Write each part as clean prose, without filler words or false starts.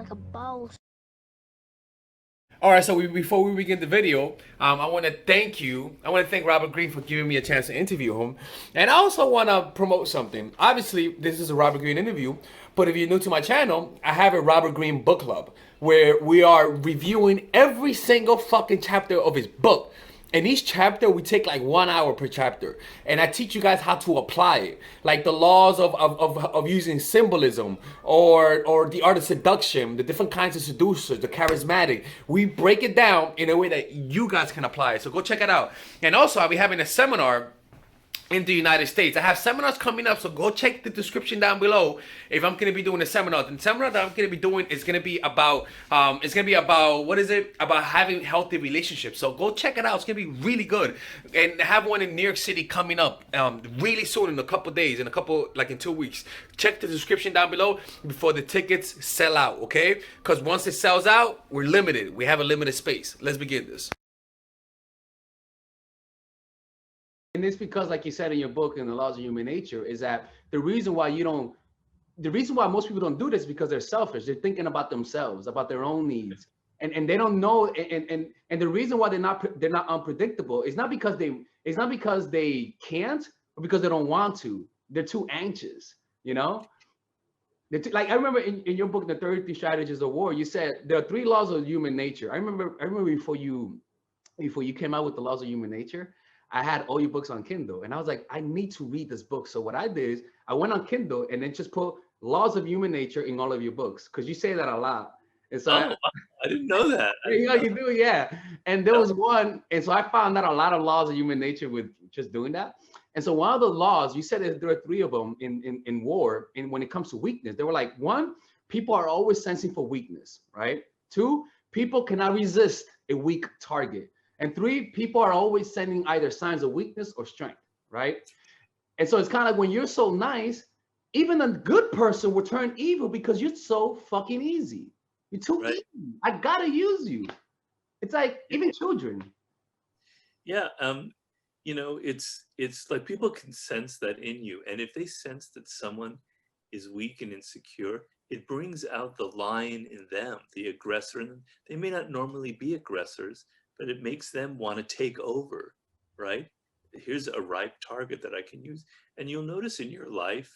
like a boss. All right, so before we begin the video, I want to thank you. I want to thank Robert Greene for giving me a chance to interview him. And I also want to promote something. Obviously, this is a Robert Greene interview, but if you're new to my channel, I have a Robert Greene book club where we are reviewing every single fucking chapter of his book. In each chapter, we take like 1 hour per chapter. And I teach you guys how to apply it. Like the laws of using symbolism or the art of seduction, the different kinds of seducers, the charismatic. We break it down in a way that you guys can apply it. So go check it out. And also, I'll be having a seminar in the United States. I have seminars coming up, so go check the description down below if I'm going to be doing a seminar. The seminar that I'm going to be doing is going to be about, what is it? About having healthy relationships. So go check it out. It's going to be really good. And I have one in New York City coming up really soon in a couple days, in 2 weeks. Check the description down below before the tickets sell out, okay? Because once it sells out, we're limited. We have a limited space. Let's begin this. And it's because, like you said in your book, in the laws of human nature, is that the reason why most people don't do this is because they're selfish. They're thinking about themselves, about their own needs, and they don't know. And the reason why they're not unpredictable is not because they can't, or because they don't want to. They're too anxious, you know. Like I remember in your book, The 33 Strategies of War, you said there are 3 laws of human nature. I remember before you came out with the laws of human nature, I had all your books on Kindle, and I was like, I need to read this book. So what I did is I went on Kindle and then just put laws of human nature in all of your books, because you say that a lot. And so I didn't know that. yeah, you do, yeah. And there was one, and so I found out a lot of laws of human nature with just doing that. And so one of the laws, you said that there are 3 of them in war, and when it comes to weakness, they were like, 1, people are always sensing for weakness, right? 2, people cannot resist a weak target. And 3, people are always sending either signs of weakness or strength, right? And so it's kind of like when you're so nice, even a good person will turn evil because you're so fucking easy. You're too Right. easy. I gotta use you. It's like even children. Yeah. It's like people can sense that in you. And if they sense that someone is weak and insecure, it brings out the lion in them, the aggressor in them. They may not normally be aggressors, but it makes them want to take over, right? Here's a ripe target that I can use. And you'll notice in your life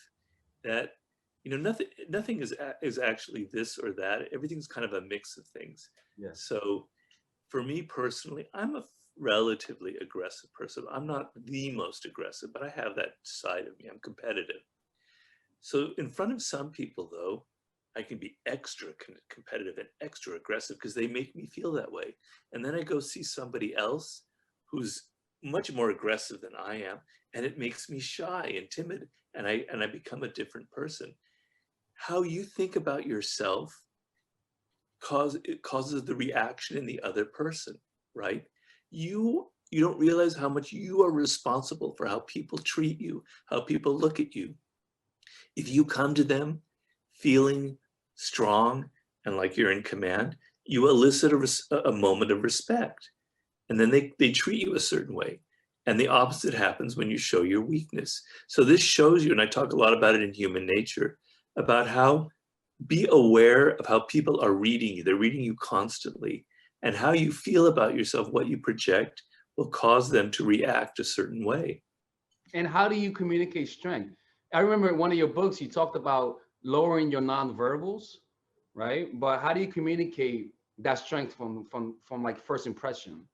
that nothing is actually this or that. Everything's kind of a mix of things. Yeah. So for me personally, I'm a relatively aggressive person. I'm not the most aggressive, but I have that side of me. I'm competitive. So in front of some people, though, I can be extra competitive and extra aggressive because they make me feel that way. And then I go see somebody else who's much more aggressive than I am, and it makes me shy and timid, and I become a different person. How you think about yourself it causes the reaction in the other person, right? You don't realize how much you are responsible for how people treat you, how people look at you. If you come to them feeling strong and like you're in command, you elicit a moment of respect. And then they treat you a certain way. And the opposite happens when you show your weakness. So this shows you, and I talk a lot about it in Human Nature, about how be aware of how people are reading you. They're reading you constantly. And how you feel about yourself, what you project, will cause them to react a certain way. And how do you communicate strength? I remember in one of your books, you talked about lowering your nonverbals, right? But how do you communicate that strength from like first impression?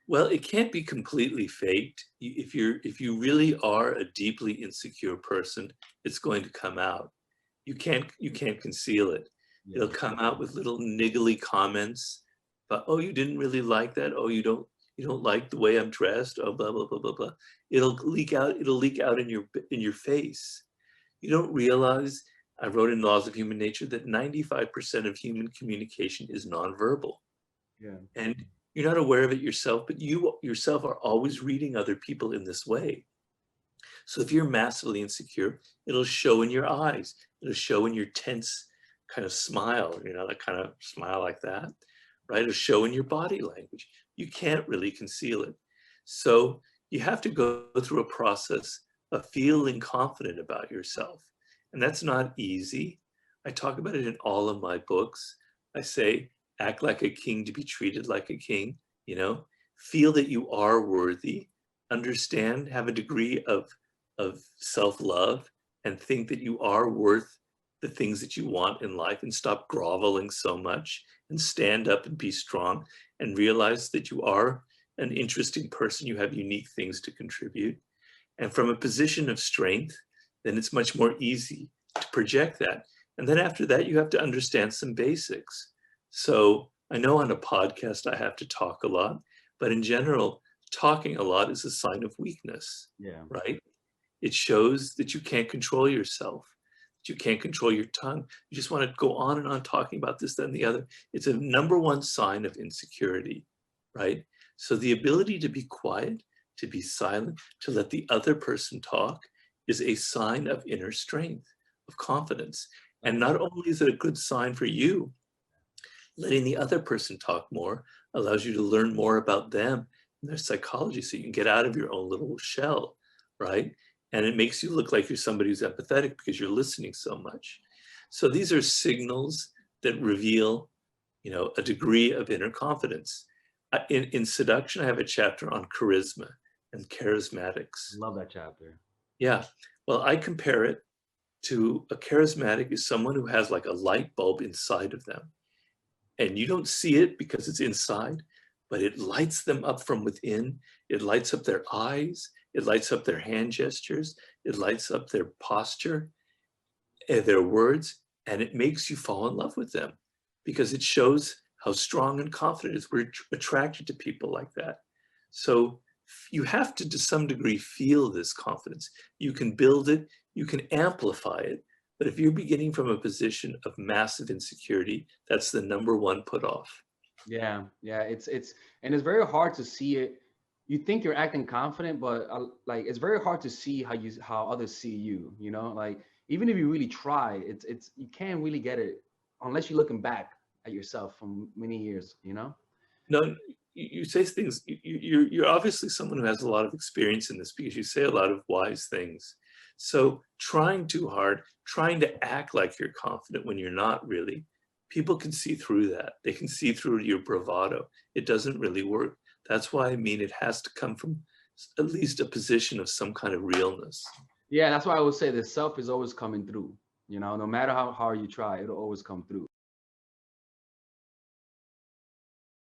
Well, it can't be completely faked. If you really are a deeply insecure person, it's going to come out. You can't conceal it. Yeah. It'll come out with little niggly comments, but oh, you didn't really like that. Oh, you don't like the way I'm dressed. Oh, blah blah blah blah blah. It'll leak out. It'll leak out in your face. You don't realize. I wrote in Laws of Human Nature that 95% of human communication is nonverbal. Yeah. And you're not aware of it yourself, but you yourself are always reading other people in this way. So if you're massively insecure, it'll show in your eyes. It'll show in your tense kind of smile, that kind of smile like that, right? It'll show in your body language. You can't really conceal it. So you have to go through a process of feeling confident about yourself. And that's not easy. I talk about it in all of my books. I say, act like a king to be treated like a king, you know, feel that you are worthy, understand, have a degree of self-love, and think that you are worth the things that you want in life, and stop groveling so much, and stand up and be strong, and realize that you are an interesting person. You have unique things to contribute. And from a position of strength, then it's much more easy to project that. And then after that, you have to understand some basics. So I know on a podcast I have to talk a lot, but in general, talking a lot is a sign of weakness, Yeah. right? It shows that you can't control yourself, that you can't control your tongue. You just want to go on and on talking about this, that, and the other. It's a number one sign of insecurity, right? So the ability to be quiet, to be silent, to let the other person talk is a sign of inner strength, of confidence. And not only is it a good sign for you, letting the other person talk more allows you to learn more about them and their psychology, so you can get out of your own little shell, right? And it makes you look like you're somebody who's empathetic because you're listening so much. So these are signals that reveal, you know, a degree of inner confidence. In seduction, I have a chapter on charisma and charismatics. Love that chapter. Yeah. Well, I compare it to a charismatic is someone who has like a light bulb inside of them. And you don't see it because it's inside, but it lights them up from within. It lights up their eyes. It lights up their hand gestures. It lights up their posture, their words, and it makes you fall in love with them because it shows how strong and confident it is. We're attracted to people like that. So you have to some degree, feel this confidence. You can build it, you can amplify it, but if you're beginning from a position of massive insecurity, that's the number one put off. Yeah, yeah, and it's very hard to see it. You think you're acting confident, but like it's very hard to see how others see you. You know, like even if you really try, it's you can't really get it unless you're looking back at yourself from many years. You know. No, you say things. You're obviously someone who has a lot of experience in this because you say a lot of wise things. So trying too hard, trying to act like you're confident when you're not really, people can see through that. They can see through your bravado. It doesn't really work. That's why I mean it has to come from at least a position of some kind of realness. Yeah, that's why I would say the self is always coming through. You know, no matter how hard you try, it'll always come through.